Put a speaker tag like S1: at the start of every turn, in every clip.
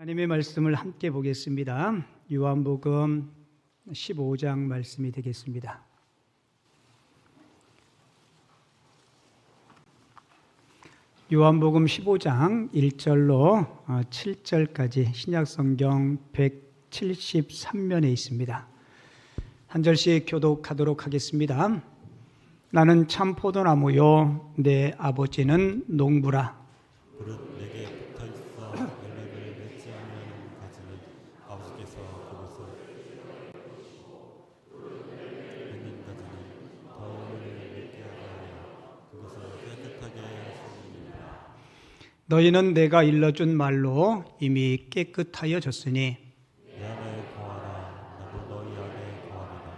S1: 하나님의 말씀을 함께 보겠습니다. 요한복음 15장 말씀이 되겠습니다. 요한복음 15장 1절로 7절까지 신약성경 173면에 있습니다. 한 절씩 교독하도록 하겠습니다. 나는 참 포도나무요 내 아버지는 농부라.
S2: 무릇 내게 붙어있어 열매를 맺지 아니하는 가지는 아버지께서 거기서 맺는 가지는 더 열매를 맺게 하여 거기서 깨끗하게 하시느니라.
S1: 너희는 내가 일러준 말로 이미 깨끗하여졌으니
S2: 내 안에 거하라. 나도 너희 안에 거하리라.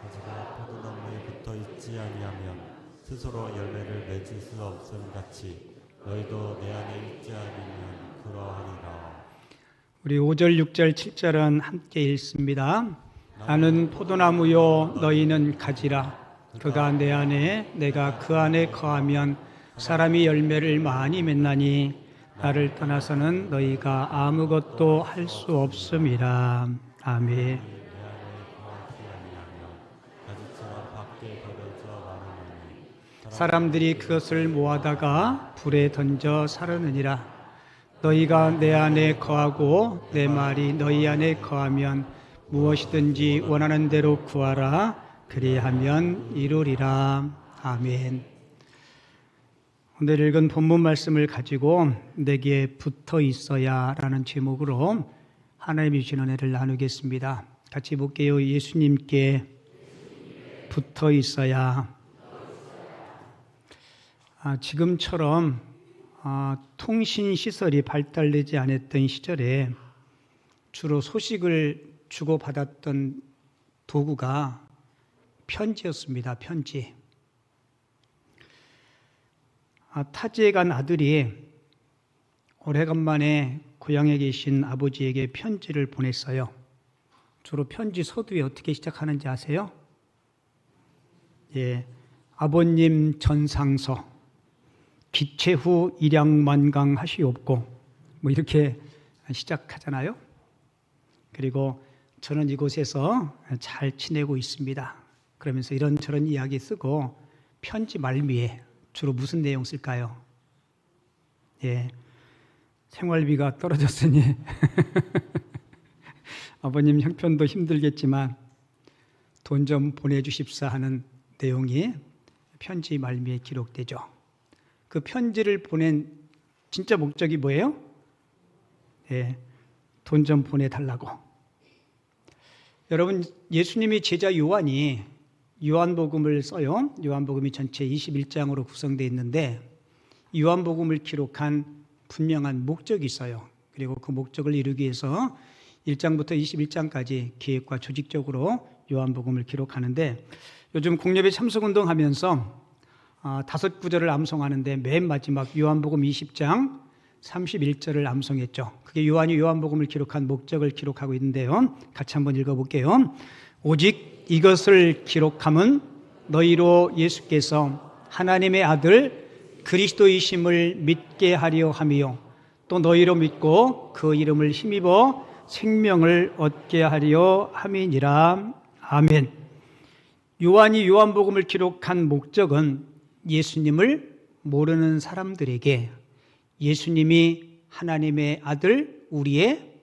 S2: 가지가 포도나무에 붙어있지 아니하면 스스로 열매를 맺을 수 없음 같이 너희도 내 안에 있지 않으면 그러하리라.
S1: 우리 5절, 6절, 7절은 함께 읽습니다. 나는 포도나무요 너희는 가지라. 그가 내 안에 내가 그 안에 거하면 사람이 열매를 많이 맺나니 나를 떠나서는 너희가 아무것도 할 수 없음이라. 아멘.
S2: 내 안에 거하지 아니하면 가지처럼 밖에 버려져 마르느니
S1: 사람들이 그것을 모아다가 불에 던져 사르느니라. 너희가 내 안에 거하고 내 말이 너희 안에 거하면 무엇이든지 원하는 대로 구하라. 그리하면 이루리라. 아멘. 오늘 읽은 본문 말씀을 가지고 내게 붙어 있어야 라는 제목으로 하나님이 주신 은혜를 나누겠습니다. 같이 볼게요. 예수님께 붙어 있어야. 지금처럼 통신 시설이 발달되지 않았던 시절에 주로 소식을 주고받았던 도구가 편지였습니다. 편지. 타지에 간 아들이 오래간만에 고향에 계신 아버지에게 편지를 보냈어요. 주로 편지 서두에 어떻게 시작하는지 아세요? 예, 아버님 전상서 기체 후 일양만강 하시옵고 뭐 이렇게 시작하잖아요. 그리고 저는 이곳에서 잘 지내고 있습니다. 그러면서 이런저런 이야기 쓰고 편지 말미에 주로 무슨 내용 쓸까요? 예, 생활비가 떨어졌으니 아버님 형편도 힘들겠지만 돈 좀 보내주십사 하는 내용이 편지 말미에 기록되죠. 그 편지를 보낸 진짜 목적이 뭐예요? 예, 돈 좀 보내달라고. 여러분, 예수님이 제자 요한이 요한복음을 써요. 요한복음이 전체 21장으로 구성되어 있는데 요한복음을 기록한 분명한 목적이 있어요. 그리고 그 목적을 이루기 위해서 1장부터 21장까지 계획과 조직적으로 요한복음을 기록하는데 요즘 공예배 참석운동 하면서 5구절을 암송하는데 맨 마지막 요한복음 20장 31절을 암송했죠. 그게 요한이 요한복음을 기록한 목적을 기록하고 있는데요. 같이 한번 읽어볼게요. 오직 이것을 기록함은 너희로 예수께서 하나님의 아들 그리스도이심을 믿게 하려 함이요 또 너희로 믿고 그 이름을 힘입어 생명을 얻게 하려 함이니라. 아멘. 요한이 요한복음을 기록한 목적은 예수님을 모르는 사람들에게 예수님이 하나님의 아들, 우리의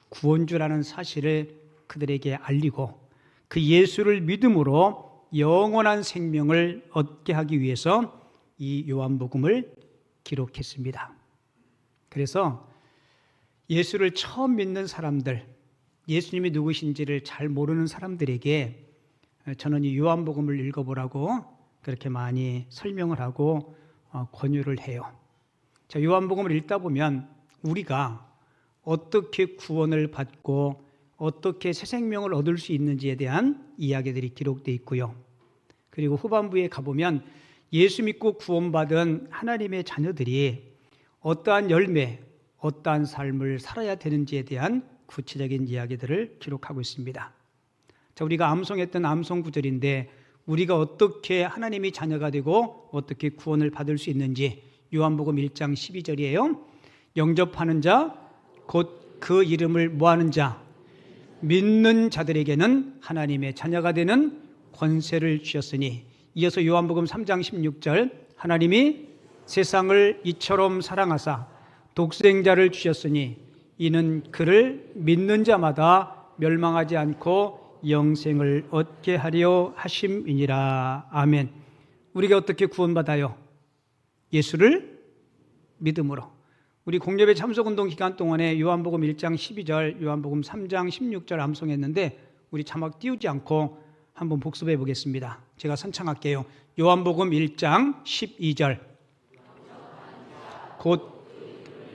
S1: 구원주라는 사실을 그들에게 알리고 그 예수를 믿음으로 영원한 생명을 얻게 하기 위해서 이 요한복음을 기록했습니다. 그래서 예수를 처음 믿는 사람들, 예수님이 누구신지를 잘 모르는 사람들에게 저는 이 요한복음을 읽어보라고 그렇게 많이 설명을 하고 권유를 해요. 자, 요한복음을 읽다 보면 우리가 어떻게 구원을 받고 어떻게 새 생명을 얻을 수 있는지에 대한 이야기들이 기록되어 있고요. 그리고 후반부에 가보면 예수 믿고 구원받은 하나님의 자녀들이 어떠한 열매, 어떠한 삶을 살아야 되는지에 대한 구체적인 이야기들을 기록하고 있습니다. 자, 우리가 암송했던 암송 구절인데 우리가 어떻게 하나님의 자녀가 되고 어떻게 구원을 받을 수 있는지 요한복음 1장 12절이에요. 영접하는 자, 곧 그 이름을 뭐하는 자? 믿는 자들에게는 하나님의 자녀가 되는 권세를 주셨으니. 이어서 요한복음 3장 16절 하나님이 세상을 이처럼 사랑하사 독생자를 주셨으니 이는 그를 믿는 자마다 멸망하지 않고 영생을 얻게 하려 하심이니라. 아멘. 우리가 어떻게 구원받아요? 예수를 믿음으로. 우리 공예배 참석운동 기간 동안에 요한복음 1장 12절, 요한복음 3장 16절 암송했는데 우리 자막 띄우지 않고 한번 복습해 보겠습니다. 제가 선창할게요. 요한복음 1장 12절 곧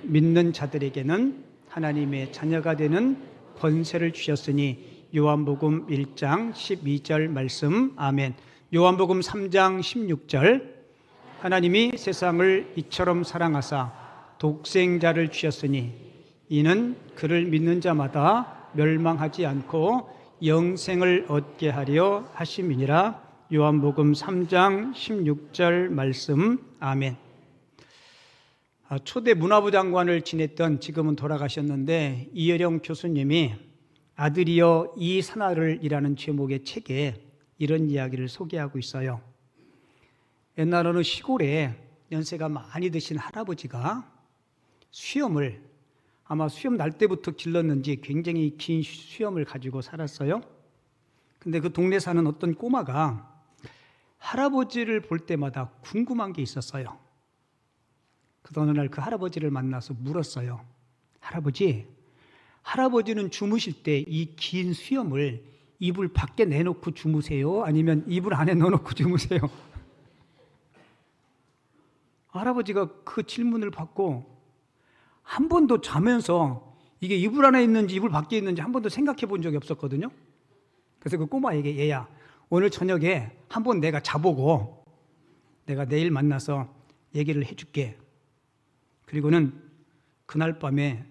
S1: 믿는 자들에게는 하나님의 자녀가 되는 권세를 주셨으니. 요한복음 1장 12절 말씀. 아멘. 요한복음 3장 16절 하나님이 세상을 이처럼 사랑하사 독생자를 주셨으니 이는 그를 믿는 자마다 멸망하지 않고 영생을 얻게 하려 하심이니라. 요한복음 3장 16절 말씀. 아멘. 초대 문화부 장관을 지냈던, 지금은 돌아가셨는데, 이여령 교수님이 아들이여 이 산하를이라는 제목의 책에 이런 이야기를 소개하고 있어요. 옛날 어느 시골에 연세가 많이 드신 할아버지가 수염을, 아마 수염 날 때부터 길렀는지 굉장히 긴 수염을 가지고 살았어요. 근데 그 동네 사는 어떤 꼬마가 할아버지를 볼 때마다 궁금한 게 있었어요. 그래서 어느 날 그 할아버지를 만나서 물었어요. 할아버지는 주무실 때 이 긴 수염을 이불 밖에 내놓고 주무세요? 아니면 이불 안에 넣어놓고 주무세요? 할아버지가 그 질문을 받고 한 번도 자면서 이게 이불 안에 있는지 이불 밖에 있는지 한 번도 생각해 본 적이 없었거든요. 그래서 그 꼬마에게, 얘야, 오늘 저녁에 한번 내가 자보고 내가 내일 만나서 얘기를 해줄게. 그리고는 그날 밤에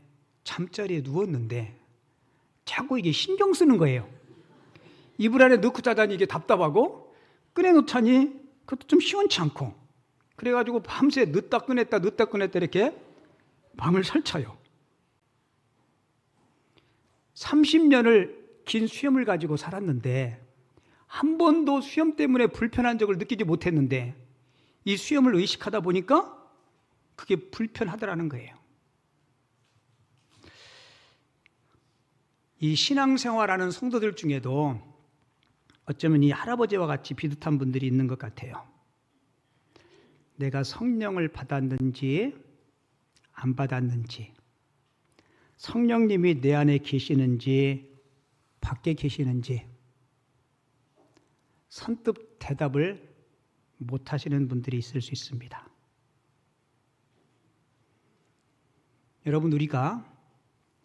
S1: 잠자리에 누웠는데 자꾸 이게 신경 쓰는 거예요. 이불 안에 넣고 자자니 이게 답답하고 꺼내놓자니 그것도 좀 시원치 않고, 그래가지고 밤새 넣다 꺼냈다 이렇게 밤을 설쳐요. 30년을 긴 수염을 가지고 살았는데 한 번도 수염 때문에 불편한 적을 느끼지 못했는데 이 수염을 의식하다 보니까 그게 불편하더라는 거예요. 이 신앙생활하는 성도들 중에도 어쩌면 이 할아버지와 같이 비슷한 분들이 있는 것 같아요. 내가 성령을 받았는지 안 받았는지, 성령님이 내 안에 계시는지 밖에 계시는지 선뜻 대답을 못 하시는 분들이 있을 수 있습니다. 여러분, 우리가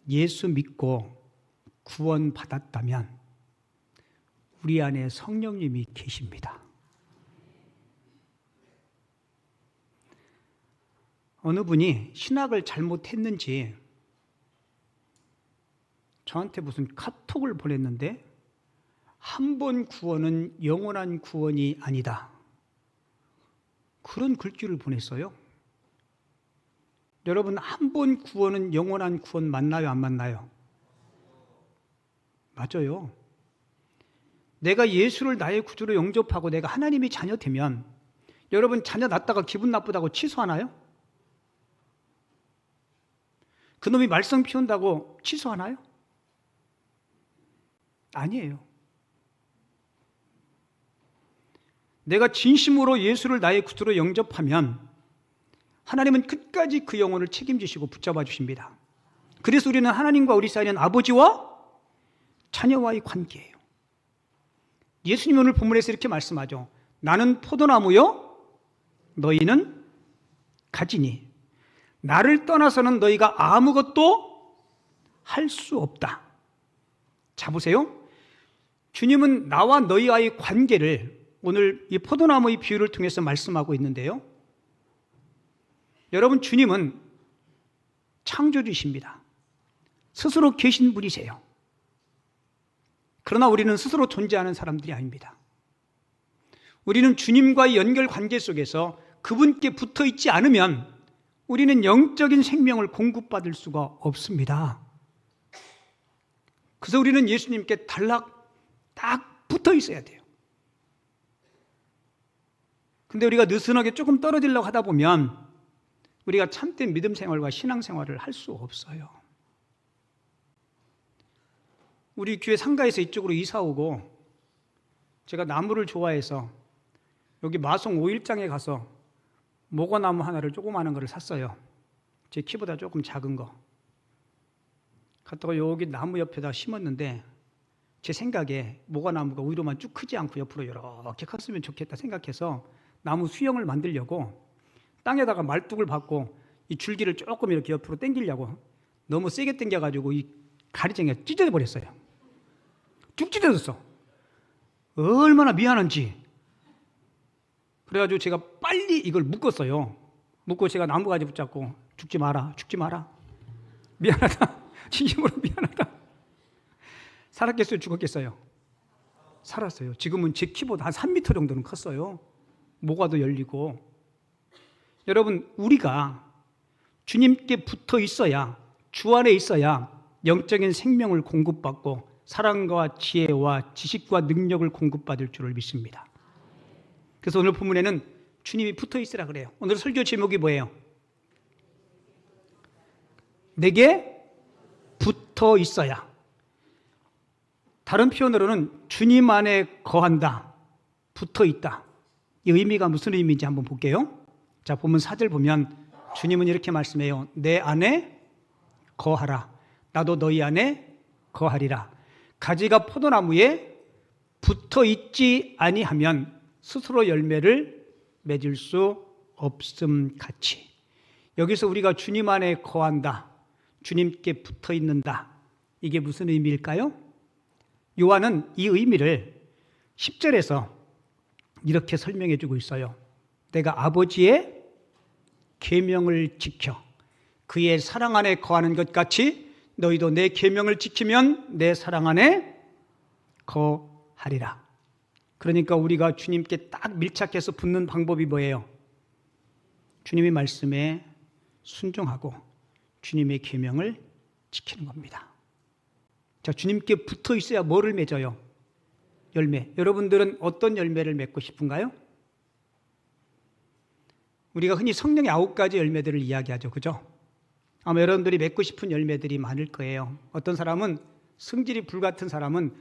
S1: 예수 믿고 구원 받았다면 우리 안에 성령님이 계십니다. 어느 분이 신학을 잘못했는지 저한테 무슨 카톡을 보냈는데, 한 번 구원은 영원한 구원이 아니다, 그런 글귀를 보냈어요. 여러분, 한 번 구원은 영원한 구원 맞나요, 안 맞나요? 맞아요. 내가 예수를 나의 구주로 영접하고 내가 하나님의 자녀 되면, 여러분, 자녀 낳았다가 기분 나쁘다고 취소하나요? 그놈이 말썽 피운다고 취소하나요? 아니에요. 내가 진심으로 예수를 나의 구주로 영접하면 하나님은 끝까지 그 영혼을 책임지시고 붙잡아 주십니다. 그래서 우리는 하나님과 우리 사이는 아버지와 자녀와의 관계예요. 예수님이 오늘 본문에서 이렇게 말씀하죠. 나는 포도나무요, 너희는 가지니 나를 떠나서는 너희가 아무것도 할 수 없다. 자, 보세요. 주님은 나와 너희와의 관계를 오늘 이 포도나무의 비유를 통해서 말씀하고 있는데요. 여러분, 주님은 창조주이십니다. 스스로 계신 분이세요. 그러나 우리는 스스로 존재하는 사람들이 아닙니다. 우리는 주님과의 연결 관계 속에서 그분께 붙어 있지 않으면 우리는 영적인 생명을 공급받을 수가 없습니다. 그래서 우리는 예수님께 달락 딱 붙어 있어야 돼요. 근데 우리가 느슨하게 조금 떨어지려고 하다 보면 우리가 참된 믿음 생활과 신앙 생활을 할 수 없어요. 우리 교회 상가에서 이쪽으로 이사 오고 제가 나무를 좋아해서 여기 마송 5일장에 가서 모과나무 하나를 조그마한 거를 샀어요. 제 키보다 조금 작은 거. 갔다가 여기 나무 옆에다 심었는데 제 생각에 모과나무가 위로만 쭉 크지 않고 옆으로 이렇게 컸으면 좋겠다 생각해서 나무 수영을 만들려고 땅에다가 말뚝을 박고 이 줄기를 조금 이렇게 옆으로 당기려고 너무 세게 당겨가지고 이 가리쟁이가 찢어져 버렸어요. 쭉 찢어졌어. 얼마나 미안한지. 그래가지고 제가 빨리 이걸 묶었어요. 묶고 제가 나무가지 붙잡고 죽지 마라, 죽지 마라. 미안하다. 진심으로 미안하다. 살았겠어요? 죽었겠어요? 살았어요. 지금은 제 키보다 한 3m 정도는 컸어요. 모과도 열리고. 여러분, 우리가 주님께 붙어 있어야, 주 안에 있어야 영적인 생명을 공급받고 사랑과 지혜와 지식과 능력을 공급받을 줄을 믿습니다. 그래서 오늘 본문에는 주님이 붙어 있으라 그래요. 오늘 설교 제목이 뭐예요? 내게 붙어 있어야. 다른 표현으로는 주님 안에 거한다, 붙어 있다. 이 의미가 무슨 의미인지 한번 볼게요. 자, 본문 4절 보면 주님은 이렇게 말씀해요. 내 안에 거하라. 나도 너희 안에 거하리라. 가지가 포도나무에 붙어 있지 아니하면 스스로 열매를 맺을 수 없음 같이. 여기서 우리가 주님 안에 거한다, 주님께 붙어 있는다. 이게 무슨 의미일까요? 요한은 이 의미를 10절에서 이렇게 설명해 주고 있어요. 내가 아버지의 계명을 지켜 그의 사랑 안에 거하는 것 같이 너희도 내 계명을 지키면 내 사랑 안에 거하리라. 그러니까 우리가 주님께 딱 밀착해서 붙는 방법이 뭐예요? 주님의 말씀에 순종하고 주님의 계명을 지키는 겁니다. 자, 주님께 붙어 있어야 뭐를 맺어요? 열매. 여러분들은 어떤 열매를 맺고 싶은가요? 우리가 흔히 성령의 9가지 열매들을 이야기하죠. 그죠? 아마 여러분들이 맺고 싶은 열매들이 많을 거예요. 어떤 사람은, 성질이 불같은 사람은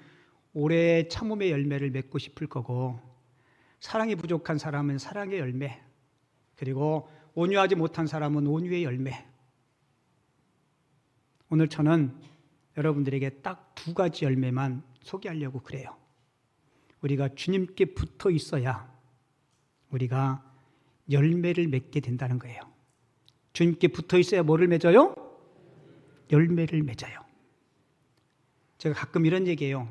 S1: 오래 참음의 열매를 맺고 싶을 거고, 사랑이 부족한 사람은 사랑의 열매, 그리고 온유하지 못한 사람은 온유의 열매. 오늘 저는 여러분들에게 딱 2가지 열매만 소개하려고 그래요. 우리가 주님께 붙어 있어야 우리가 열매를 맺게 된다는 거예요. 주님께 붙어 있어야 뭐를 맺어요? 열매를 맺어요. 제가 가끔 이런 얘기해요.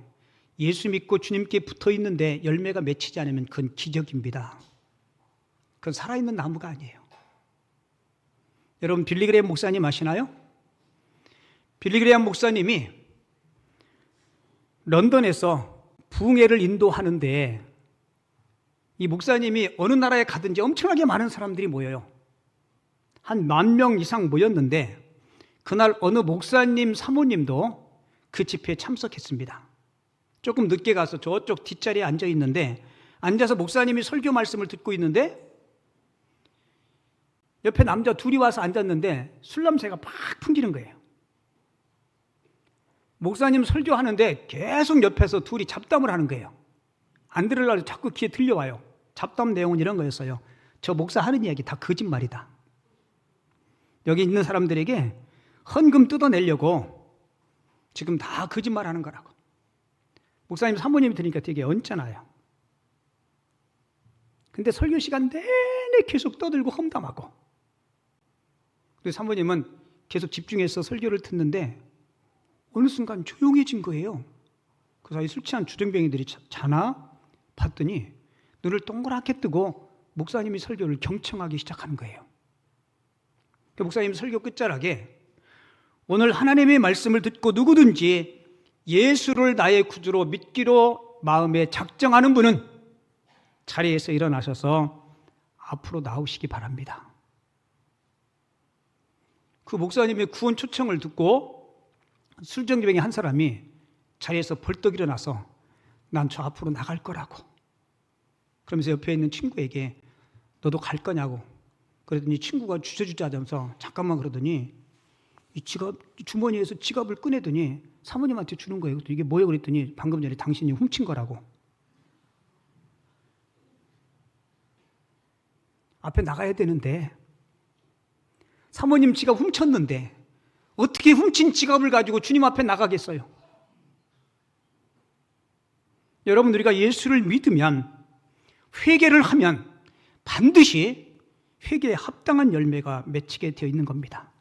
S1: 예수 믿고 주님께 붙어 있는데 열매가 맺히지 않으면 그건 기적입니다. 그건 살아있는 나무가 아니에요. 여러분, 빌리그레이엄 목사님 아시나요? 빌리그레이엄 목사님이 런던에서 부흥회를 인도하는데 이 목사님이 어느 나라에 가든지 엄청나게 많은 사람들이 모여요. 한 10,000명 이상 모였는데 그날 어느 목사님 사모님도 그 집회에 참석했습니다. 조금 늦게 가서 저쪽 뒷자리에 앉아 있는데, 앉아서 목사님이 설교 말씀을 듣고 있는데 옆에 남자 둘이 와서 앉았는데 술 냄새가 팍 풍기는 거예요. 목사님 설교하는데 계속 옆에서 둘이 잡담을 하는 거예요. 안 들으려고 자꾸 귀에 들려와요. 잡담 내용은 이런 거였어요. 저 목사 하는 이야기 다 거짓말이다. 여기 있는 사람들에게 헌금 뜯어내려고 지금 다 거짓말 하는 거라고. 목사님 사모님이 들으니까 되게 언짢아요. 근데 설교 시간 내내 계속 떠들고 험담하고, 그리고 사모님은 계속 집중해서 설교를 듣는데 어느 순간 조용해진 거예요. 그 사이 술 취한 주정뱅이들이 자나 봤더니 눈을 동그랗게 뜨고 목사님이 설교를 경청하기 시작하는 거예요. 목사님 설교 끝자락에 오늘 하나님의 말씀을 듣고 누구든지 예수를 나의 구주로 믿기로 마음에 작정하는 분은 자리에서 일어나셔서 앞으로 나오시기 바랍니다. 그 목사님의 구원 초청을 듣고 술정병이 한 사람이 자리에서 벌떡 일어나서 난 저 앞으로 나갈 거라고. 그러면서 옆에 있는 친구에게 너도 갈 거냐고. 그랬더니 친구가 주저주저 하면서 잠깐만 그러더니 이 주머니에서 지갑을 꺼내더니 사모님한테 주는 거예요. 이게 뭐예요? 그랬더니 방금 전에 당신이 훔친 거라고. 앞에 나가야 되는데 사모님 지갑 훔쳤는데 어떻게 훔친 지갑을 가지고 주님 앞에 나가겠어요? 여러분, 우리가 예수를 믿으면, 회개를 하면 반드시 회개에 합당한 열매가 맺히게 되어 있는 겁니다.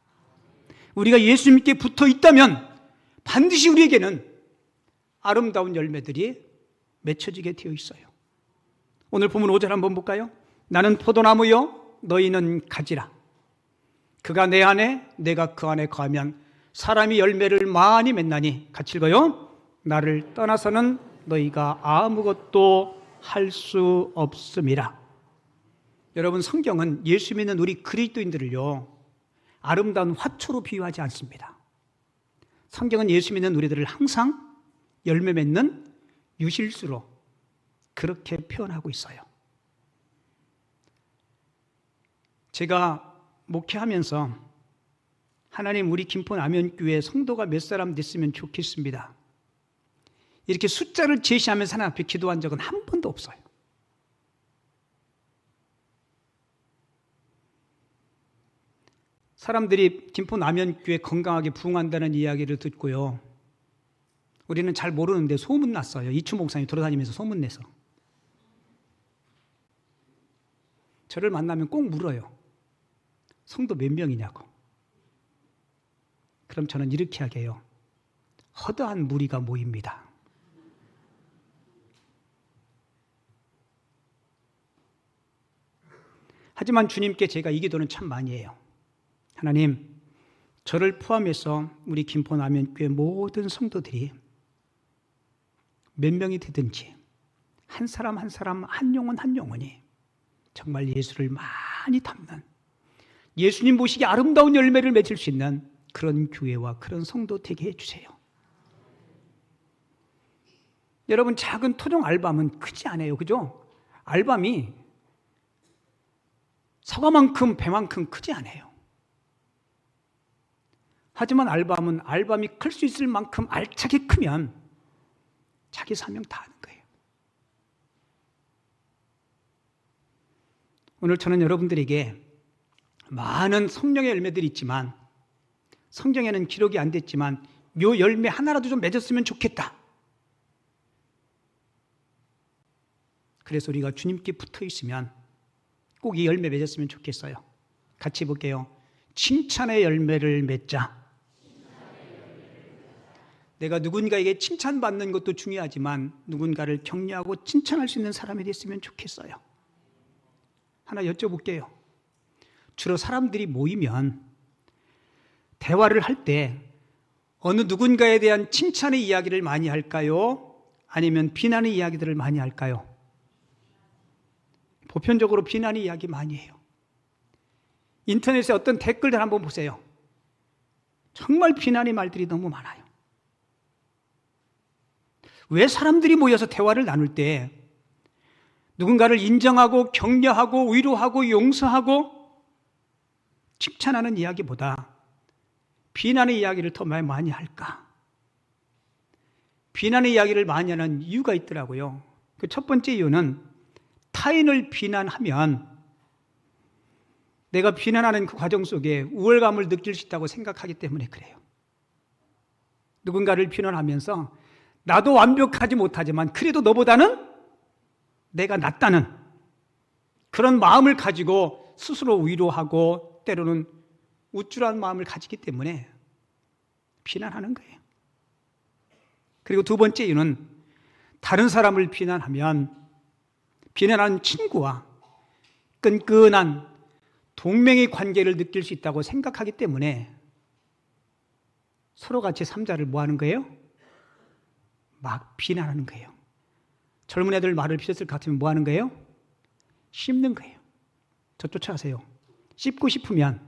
S1: 우리가 예수님께 붙어 있다면 반드시 우리에게는 아름다운 열매들이 맺혀지게 되어 있어요. 오늘 본문 5절 한번 볼까요? 나는 포도나무요 너희는 가지라. 그가 내 안에 내가 그 안에 거하면 사람이 열매를 많이 맺나니. 같이 읽어요. 나를 떠나서는 너희가 아무것도 할 수 없음이라. 여러분, 성경은 예수 믿는 우리 그리스도인들을요 아름다운 화초로 비유하지 않습니다. 성경은 예수 믿는 우리들을 항상 열매 맺는 유실수로 그렇게 표현하고 있어요. 제가 목회하면서 하나님, 우리 김포 남현교회 성도가 몇 사람 됐으면 좋겠습니다, 이렇게 숫자를 제시하면서 하나님 앞에 기도한 적은 한 번도 없어요. 사람들이 김포 남현교회 건강하게 부흥한다는 이야기를 듣고요, 우리는 잘 모르는데 소문났어요. 이춘 목사님이 돌아다니면서 소문내서 저를 만나면 꼭 물어요. 성도 몇 명이냐고. 그럼 저는 이렇게 하게요. 허다한 무리가 모입니다. 하지만 주님께 제가 이 기도는 참 많이 해요. 하나님, 저를 포함해서 우리 김포 남현교회 모든 성도들이 몇 명이 되든지 한 사람 한 사람, 한 영혼 한 영혼이 정말 예수를 많이 담는, 예수님 보시기에 아름다운 열매를 맺을 수 있는 그런 교회와 그런 성도 되게 해주세요. 여러분, 작은 토종 알밤은 크지 않아요, 그죠? 알밤이 사과만큼 배만큼 크지 않아요. 하지만 알밤은 알밤이 클 수 있을 만큼 알차게 크면 자기 사명 다 하는 거예요. 오늘 저는 여러분들에게 많은 성령의 열매들이 있지만, 성경에는 기록이 안 됐지만 요 열매 하나라도 좀 맺었으면 좋겠다. 그래서 우리가 주님께 붙어 있으면 꼭 이 열매 맺었으면 좋겠어요. 같이 볼게요. 칭찬의 열매를 맺자. 내가 누군가에게 칭찬받는 것도 중요하지만 누군가를 격려하고 칭찬할 수 있는 사람이 됐으면 좋겠어요. 하나 여쭤볼게요. 주로 사람들이 모이면 대화를 할 때 어느 누군가에 대한 칭찬의 이야기를 많이 할까요? 아니면 비난의 이야기들을 많이 할까요? 보편적으로 비난의 이야기 많이 해요. 인터넷에 어떤 댓글들 한번 보세요. 정말 비난의 말들이 너무 많아요. 왜 사람들이 모여서 대화를 나눌 때 누군가를 인정하고 격려하고 위로하고 용서하고 칭찬하는 이야기보다 비난의 이야기를 더 많이 할까? 비난의 이야기를 많이 하는 이유가 있더라고요. 그 첫 번째 이유는 타인을 비난하면 내가 비난하는 그 과정 속에 우월감을 느낄 수 있다고 생각하기 때문에 그래요. 누군가를 비난하면서 나도 완벽하지 못하지만 그래도 너보다는 내가 낫다는 그런 마음을 가지고 스스로 위로하고 때로는 우쭐한 마음을 가지기 때문에 비난하는 거예요. 그리고 두 번째 이유는 다른 사람을 비난하면 비난하는 친구와 끈끈한 동맹의 관계를 느낄 수 있다고 생각하기 때문에 서로 같이 삼자를 뭐 하는 거예요? 막 비난하는 거예요. 젊은 애들 말을 피웠을 것 같으면 뭐 하는 거예요? 씹는 거예요. 저 쫓아가세요. 씹고 싶으면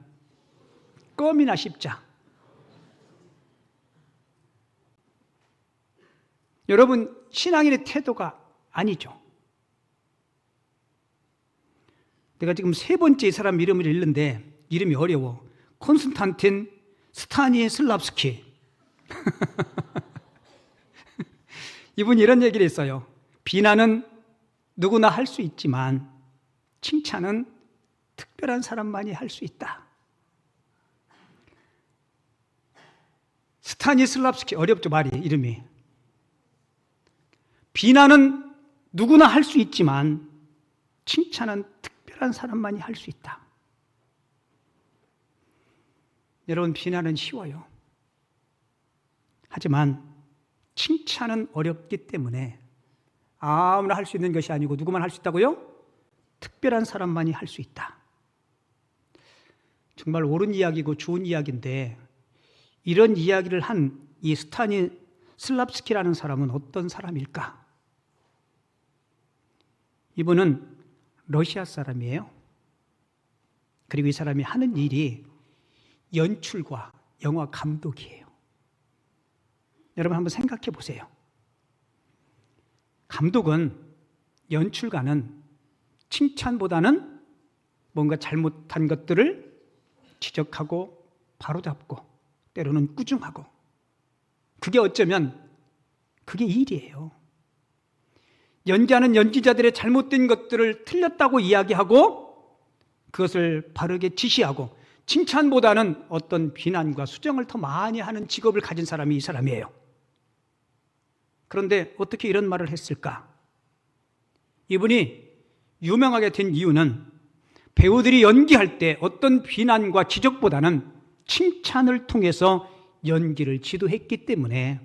S1: 껌이나 씹자. 여러분, 신앙인의 태도가 아니죠. 내가 지금 세 번째 이 사람 이름을 읽는데 이름이 어려워. 콘스탄틴 스타니슬랍스키. 이분이 이런 얘기를 했어요. 비난은 누구나 할 수 있지만 칭찬은 특별한 사람만이 할 수 있다. 스타니슬랍스키, 어렵죠 말이, 이름이. 비난은 누구나 할 수 있지만 칭찬은 특별한 사람만이 할 수 있다. 여러분, 비난은 쉬워요. 하지만 칭찬은 어렵기 때문에 아무나 할 수 있는 것이 아니고 누구만 할 수 있다고요? 특별한 사람만이 할 수 있다. 정말 옳은 이야기고 좋은 이야기인데 이런 이야기를 한 이 스타니슬랍스키라는 사람은 어떤 사람일까? 이분은 러시아 사람이에요. 그리고 이 사람이 하는 일이 연출과 영화 감독이에요. 여러분 한번 생각해 보세요. 감독은, 연출가는 칭찬보다는 뭔가 잘못한 것들을 지적하고 바로잡고 때로는 꾸중하고, 그게 어쩌면 그게 일이에요. 연기하는 연기자들의 잘못된 것들을 틀렸다고 이야기하고 그것을 바르게 지시하고, 칭찬보다는 어떤 비난과 수정을 더 많이 하는 직업을 가진 사람이 이 사람이에요. 그런데 어떻게 이런 말을 했을까? 이분이 유명하게 된 이유는 배우들이 연기할 때 어떤 비난과 지적보다는 칭찬을 통해서 연기를 지도했기 때문에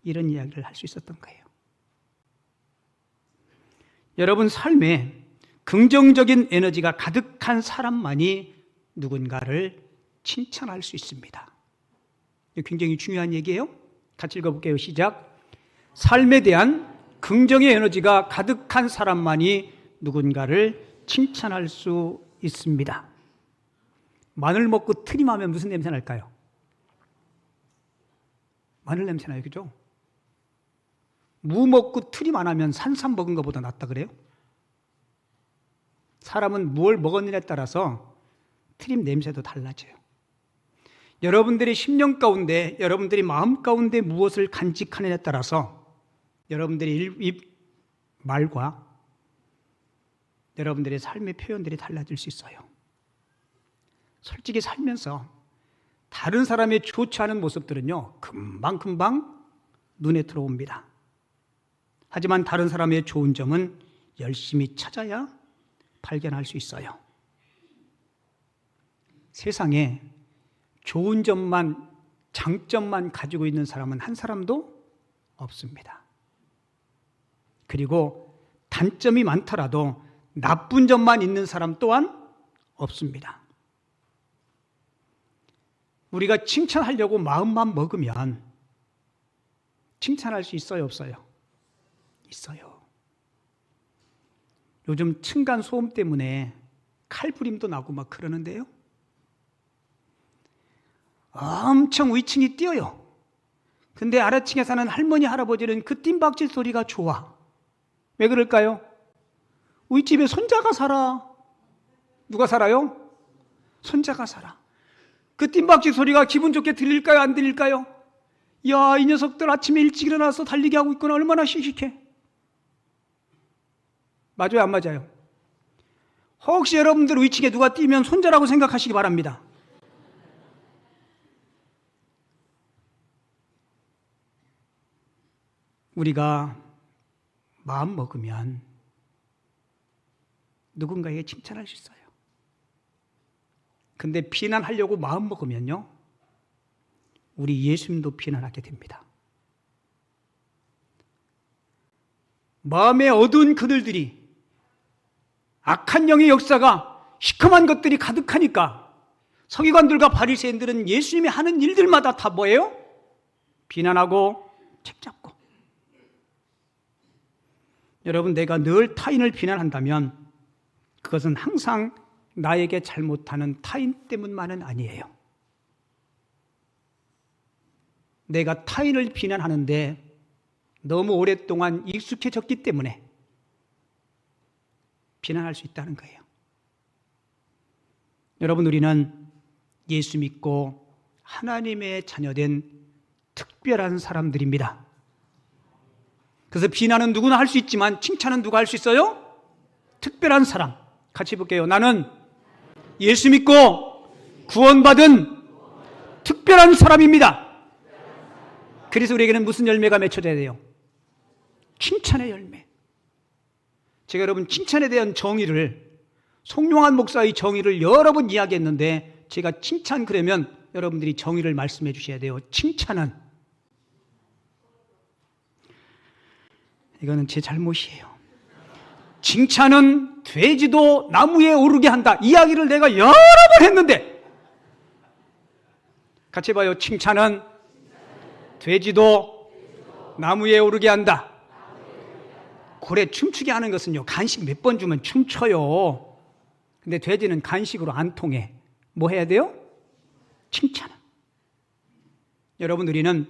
S1: 이런 이야기를 할 수 있었던 거예요. 여러분, 삶에 긍정적인 에너지가 가득한 사람만이 누군가를 칭찬할 수 있습니다. 이거 굉장히 중요한 얘기예요. 같이 읽어볼게요. 시작. 삶에 대한 긍정의 에너지가 가득한 사람만이 누군가를 칭찬할 수 있습니다. 마늘 먹고 트림하면 무슨 냄새 날까요? 마늘 냄새 나요, 그죠? 무 먹고 트림 안 하면 산삼 먹은 것보다 낫다 그래요? 사람은 뭘 먹었느냐에 따라서 트림 냄새도 달라져요. 여러분들의 심령 가운데, 여러분들이 마음 가운데 무엇을 간직하느냐에 따라서 여러분들의 입 말과 여러분들의 삶의 표현들이 달라질 수 있어요. 솔직히 살면서 다른 사람의 좋지 않은 모습들은요, 금방금방 눈에 들어옵니다. 하지만 다른 사람의 좋은 점은 열심히 찾아야 발견할 수 있어요. 세상에 좋은 점만, 장점만 가지고 있는 사람은 한 사람도 없습니다. 그리고 단점이 많더라도 나쁜 점만 있는 사람 또한 없습니다. 우리가 칭찬하려고 마음만 먹으면 칭찬할 수 있어요, 없어요? 있어요. 요즘 층간 소음 때문에 칼부림도 나고 막 그러는데요. 엄청 위층이 뛰어요. 근데 아래층에 사는 할머니, 할아버지는 그 뜀박질 소리가 좋아. 왜 그럴까요? 윗집에 손자가 살아. 누가 살아요? 손자가 살아. 그 뜀박질 소리가 기분 좋게 들릴까요? 안 들릴까요? 야, 이 녀석들 아침에 일찍 일어나서 달리기 하고 있구나. 얼마나 씩씩해. 맞아요, 안 맞아요? 혹시 여러분들 위층에 누가 뛰면 손자라고 생각하시기 바랍니다. 우리가 마음 먹으면 누군가에게 칭찬할 수 있어요. 근데 비난하려고 마음 먹으면요, 우리 예수님도 비난하게 됩니다. 마음에 어두운 그들들이, 악한 영의 역사가, 시커먼 것들이 가득하니까 서기관들과 바리새인들은 예수님이 하는 일들마다 다 뭐예요? 비난하고 책잡고. 여러분, 내가 늘 타인을 비난한다면 그것은 항상 나에게 잘못하는 타인 때문만은 아니에요. 내가 타인을 비난하는데 너무 오랫동안 익숙해졌기 때문에 비난할 수 있다는 거예요. 여러분, 우리는 예수 믿고 하나님의 자녀된 특별한 사람들입니다. 그래서 비난은 누구나 할 수 있지만 칭찬은 누가 할 수 있어요? 특별한 사람. 같이 볼게요. 나는 예수 믿고 구원받은 특별한 사람입니다. 그래서 우리에게는 무슨 열매가 맺혀져야 돼요? 칭찬의 열매. 제가 여러분 칭찬에 대한 정의를, 송용환 목사의 정의를 여러 번 이야기했는데 제가 칭찬 그러면 여러분들이 정의를 말씀해 주셔야 돼요. 칭찬은, 이거는 제 잘못이에요. 칭찬은 돼지도 나무에 오르게 한다. 이야기를 내가 여러 번 했는데 같이 봐요. 칭찬은 돼지도 나무에 오르게 한다. 고래 춤추게 하는 것은요, 간식 몇 번 주면 춤춰요. 근데 돼지는 간식으로 안 통해. 뭐 해야 돼요? 칭찬은. 여러분, 우리는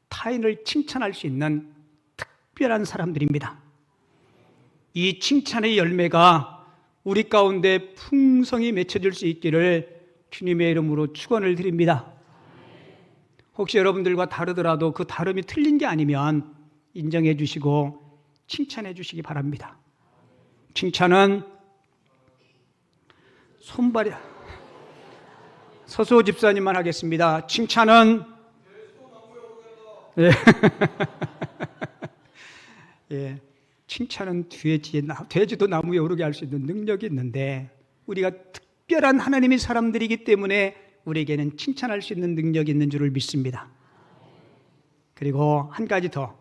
S1: 타인을 칭찬할 수 있는 특별한 사람들입니다. 이 칭찬의 열매가 우리 가운데 풍성히 맺혀질 수 있기를 주님의 이름으로 축원을 드립니다. 혹시 여러분들과 다르더라도 그 다름이 틀린 게 아니면 인정해 주시고 칭찬해 주시기 바랍니다. 칭찬은 손발이, 서수호 집사님만 하겠습니다. 칭찬은 예. 예. 칭찬은 돼지도 나무에 오르게 할 수 있는 능력이 있는데 우리가 특별한 하나님의 사람들이기 때문에 우리에게는 칭찬할 수 있는 능력이 있는 줄을 믿습니다. 그리고 한 가지 더,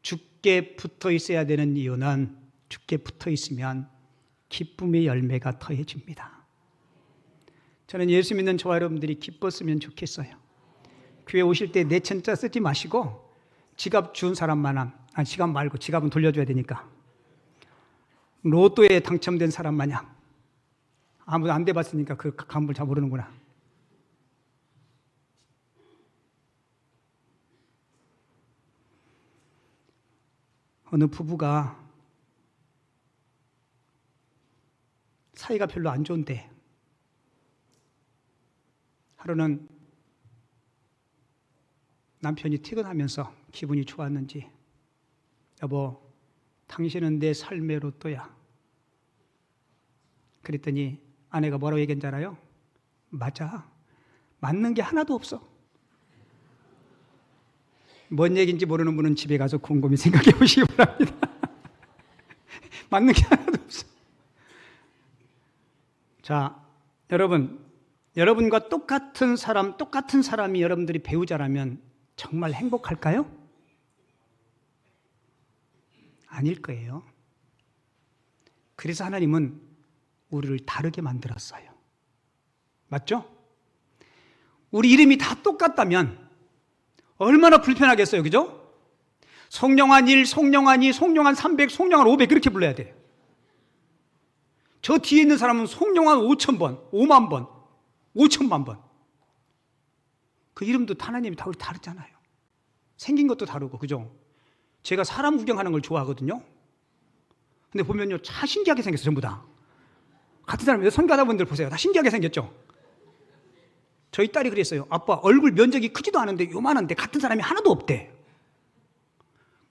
S1: 주께 붙어 있어야 되는 이유는 주께 붙어 있으면 기쁨의 열매가 더해집니다. 저는 예수 믿는 저와 여러분들이 기뻤으면 좋겠어요. 교회 오실 때 내 천자 쓰지 마시고 지갑 준 사람만, 지갑 말고 지갑은 돌려줘야 되니까 로또에 당첨된 사람 마냥, 아무도 안 돼봤으니까 그 감을 잘 모르는구나. 어느 부부가 사이가 별로 안 좋은데 하루는 남편이 퇴근하면서 기분이 좋았는지, 여보, 당신은 내 삶의 로또야. 그랬더니 아내가 뭐라고 얘기한 줄 알아요? 맞아, 맞는 게 하나도 없어. 뭔 얘기인지 모르는 분은 집에 가서 곰곰이 생각해 보시기 바랍니다. 맞는 게 하나도 없어. 자, 여러분과 똑같은 사람이 여러분들이 배우자라면 정말 행복할까요? 아닐 거예요. 그래서 하나님은 우리를 다르게 만들었어요. 맞죠? 우리 이름이 다 똑같다면 얼마나 불편하겠어요, 그죠? 송영환 1, 송영환 2, 송영환 300, 송영환 500 그렇게 불러야 돼요. 저 뒤에 있는 사람은 송영환 5,000번, 5만 번, 5천만 번. 그 이름도 하나님이 다 다르잖아요. 생긴 것도 다르고, 그죠? 제가 사람 구경하는 걸 좋아하거든요. 근데 보면요, 다 신기하게 생겼어요, 전부 다. 같은 사람이에요. 선교하다분들 보세요. 다 신기하게 생겼죠? 저희 딸이 그랬어요. 아빠, 얼굴 면적이 크지도 않은데 요만한데 같은 사람이 하나도 없대.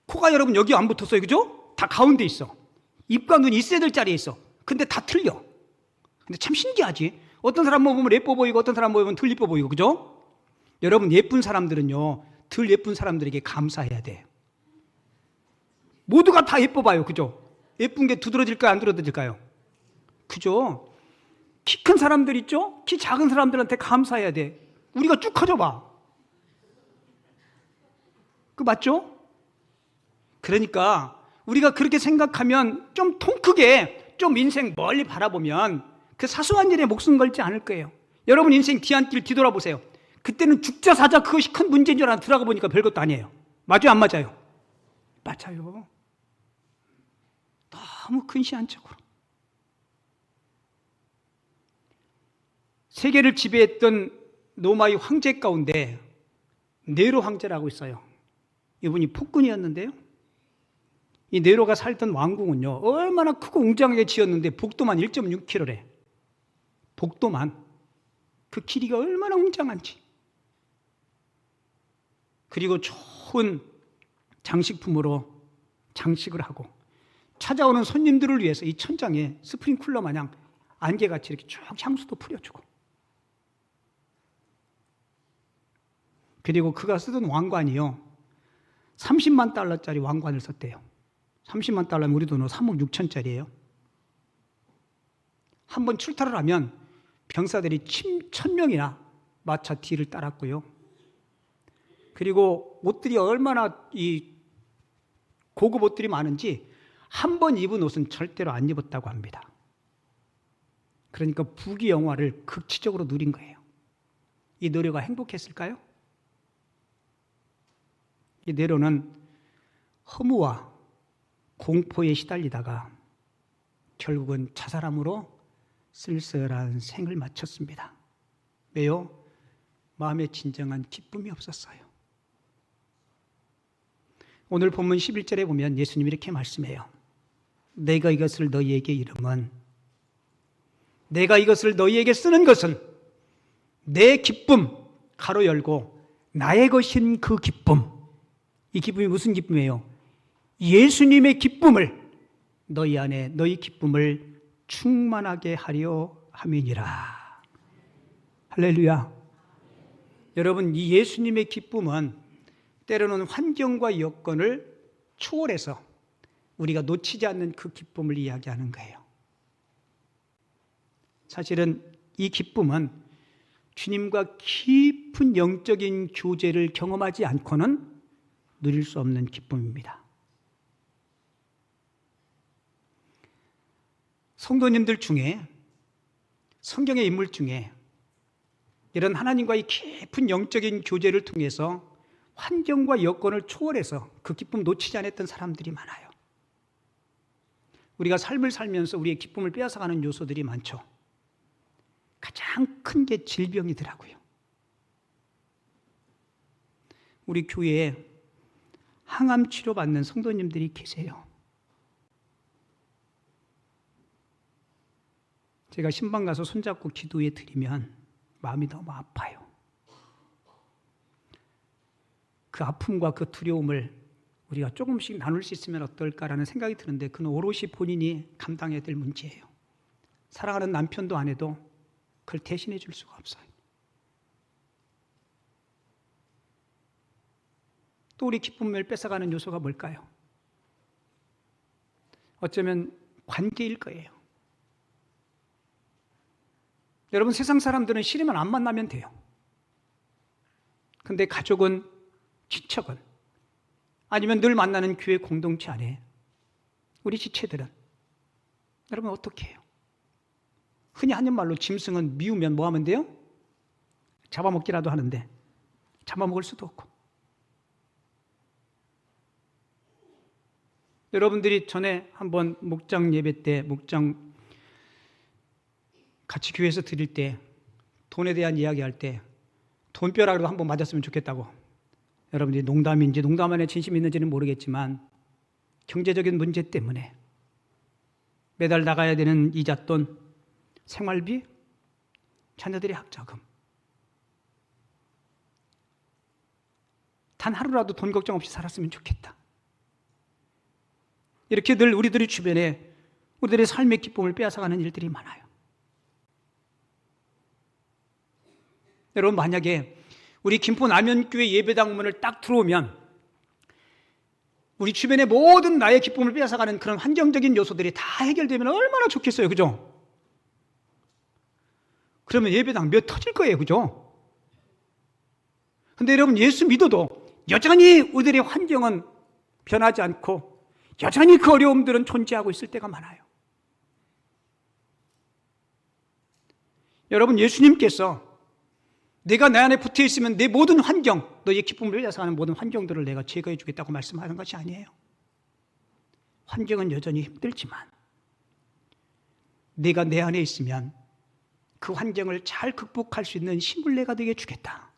S1: 코가 여러분 여기 안 붙었어요, 그죠? 다 가운데 있어. 입과 눈이 있어야 될 자리에 있어. 근데 다 틀려. 근데 참 신기하지? 어떤 사람 보면 예뻐 보이고 어떤 사람 보면 덜 예뻐 보이고, 그죠? 여러분, 예쁜 사람들은요, 덜 예쁜 사람들에게 감사해야 돼. 모두가 다 예뻐 봐요, 그죠? 예쁜 게 두드러질까요, 안 두드러질까요? 그죠? 키 큰 사람들 있죠? 키 작은 사람들한테 감사해야 돼. 우리가 쭉 커져봐. 그 맞죠? 그러니까 우리가 그렇게 생각하면 좀 통 크게 좀 인생 멀리 바라보면 그 사소한 일에 목숨 걸지 않을 거예요. 여러분 인생 뒤안길 뒤돌아보세요. 그때는 죽자 사자 그것이 큰 문제인 줄 알아 들어가 보니까 별것도 아니에요. 맞아요, 안 맞아요? 맞아요. 너무 근시안적으로. 세계를 지배했던 로마의 황제 가운데 네로 황제라고 있어요. 이분이 폭군이었는데요. 이 네로가 살던 왕궁은요, 얼마나 크고 웅장하게 지었는데 복도만 1.6km래. 복도만. 그 길이가 얼마나 웅장한지. 그리고 좋은 장식품으로 장식을 하고 찾아오는 손님들을 위해서 이 천장에 스프링쿨러 마냥 안개같이 이렇게 쭉 향수도 뿌려주고, 그리고 그가 쓰던 왕관이요 30만 달러짜리 왕관을 썼대요. 30만 달러면 우리 돈으로 3억 6천짜리예요. 한번 출타를 하면 병사들이 1000명이나 마차 뒤를 따랐고요. 그리고 옷들이 얼마나 이 고급 옷들이 많은지 한 번 입은 옷은 절대로 안 입었다고 합니다. 그러니까 부귀 영화를 극치적으로 누린 거예요. 이 네로가 행복했을까요? 이 네로는 허무와 공포에 시달리다가 결국은 자살함으로 쓸쓸한 생을 마쳤습니다. 왜요? 마음에 진정한 기쁨이 없었어요. 오늘 본문 11절에 보면 예수님이 이렇게 말씀해요. 내가 이것을 너희에게 이름은, 내가 이것을 너희에게 쓰는 것은 내 기쁨, 가로 열고 나의 것인 그 기쁨. 이 기쁨이 무슨 기쁨이에요? 예수님의 기쁨을, 너희 안에 너희 기쁨을 충만하게 하려 함이니라. 할렐루야. 여러분, 이 예수님의 기쁨은 때로는 환경과 여건을 초월해서 우리가 놓치지 않는 그 기쁨을 이야기하는 거예요. 사실은 이 기쁨은 주님과 깊은 영적인 교제를 경험하지 않고는 누릴 수 없는 기쁨입니다. 성도님들 중에, 성경의 인물 중에 이런 하나님과의 깊은 영적인 교제를 통해서 환경과 여건을 초월해서 그 기쁨 놓치지 않았던 사람들이 많아요. 우리가 삶을 살면서 우리의 기쁨을 빼앗아가는 요소들이 많죠. 가장 큰 게 질병이더라고요. 우리 교회에 항암 치료받는 성도님들이 계세요. 제가 신방 가서 손잡고 기도해 드리면 마음이 너무 아파요. 그 아픔과 그 두려움을 우리가 조금씩 나눌 수 있으면 어떨까라는 생각이 드는데 그건 오롯이 본인이 감당해야 될 문제예요. 사랑하는 남편도 아내도 그걸 대신해 줄 수가 없어요. 또 우리 기쁨을 뺏어가는 요소가 뭘까요? 어쩌면 관계일 거예요. 여러분, 세상 사람들은 싫으면 안 만나면 돼요. 근데 가족은, 친척은, 아니면 늘 만나는 교회 공동체 안에 우리 지체들은 여러분 어떻게 해요? 흔히 하는 말로 짐승은 미우면 뭐 하면 돼요? 잡아먹기라도 하는데 잡아먹을 수도 없고. 여러분들이 전에 한번 목장 예배 때, 목장 같이 교회에서 드릴 때 돈에 대한 이야기할 때 돈벼락으로 한번 맞았으면 좋겠다고. 여러분들이 농담인지 농담 안에 진심이 있는지는 모르겠지만 경제적인 문제 때문에 매달 나가야 되는 이잣돈, 생활비, 자녀들의 학자금, 단 하루라도 돈 걱정 없이 살았으면 좋겠다. 이렇게 늘 우리들의 주변에 우리들의 삶의 기쁨을 빼앗아가는 일들이 많아요. 여러분, 만약에 우리 김포 남현교회 예배당 문을 딱 들어오면 우리 주변의 모든 나의 기쁨을 빼앗아가는 그런 환경적인 요소들이 다 해결되면 얼마나 좋겠어요. 그죠? 그러면 예배당 몇 터질 거예요. 그죠? 근데 여러분, 예수 믿어도 여전히 우리들의 환경은 변하지 않고 여전히 그 어려움들은 존재하고 있을 때가 많아요. 여러분, 예수님께서 내가 내 안에 붙어 있으면 내 모든 환경, 너의 기쁨을 빼앗아가는 모든 환경들을 내가 제거해 주겠다고 말씀하는 것이 아니에요. 환경은 여전히 힘들지만 내가 내 안에 있으면 그 환경을 잘 극복할 수 있는 힘을 내가 너에게 주겠다.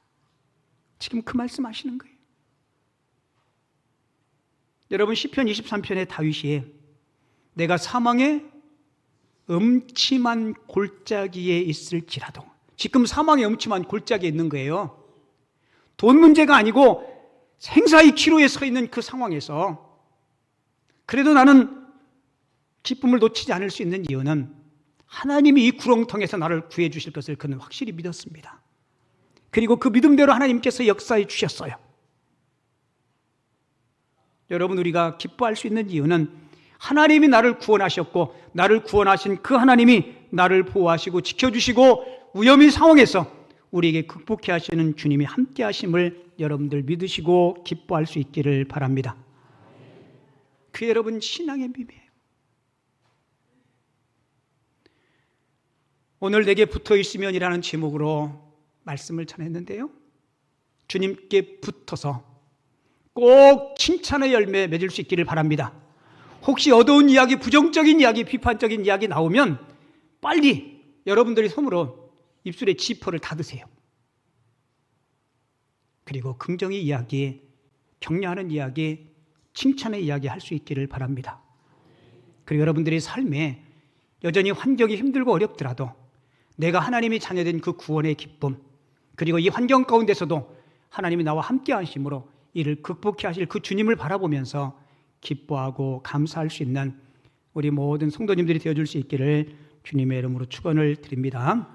S1: 지금 그 말씀하시는 거예요. 여러분 시편 23편의 다윗이 내가 사망의 음침한 골짜기에 있을지라도, 지금 사망의 음침한 골짜기에 있는 거예요. 돈 문제가 아니고 생사의 기로에 서 있는 그 상황에서 그래도 나는 기쁨을 놓치지 않을 수 있는 이유는 하나님이 이 구렁텅에서 나를 구해 주실 것을 그는 확실히 믿었습니다. 그리고 그 믿음대로 하나님께서 역사해 주셨어요. 여러분, 우리가 기뻐할 수 있는 이유는 하나님이 나를 구원하셨고, 나를 구원하신 그 하나님이 나를 보호하시고 지켜주시고 위험한 상황에서 우리에게 극복해 하시는 주님이 함께 하심을 여러분들 믿으시고 기뻐할 수 있기를 바랍니다. 그 여러분 신앙의 비밀이에요. 오늘 내게 붙어 있으면이라는 제목으로 말씀을 전했는데요, 주님께 붙어서 꼭 칭찬의 열매 맺을 수 있기를 바랍니다. 혹시 어두운 이야기, 부정적인 이야기, 비판적인 이야기 나오면 빨리 여러분들이 손으로 입술에 지퍼를 닫으세요. 그리고 긍정의 이야기, 격려하는 이야기, 칭찬의 이야기 할 수 있기를 바랍니다. 그리고 여러분들의 삶에 여전히 환경이 힘들고 어렵더라도 내가 하나님의 자녀된 그 구원의 기쁨, 그리고 이 환경 가운데서도 하나님이 나와 함께 하심으로 이를 극복해 하실 그 주님을 바라보면서 기뻐하고 감사할 수 있는 우리 모든 성도님들이 되어줄 수 있기를 주님의 이름으로 축원을 드립니다.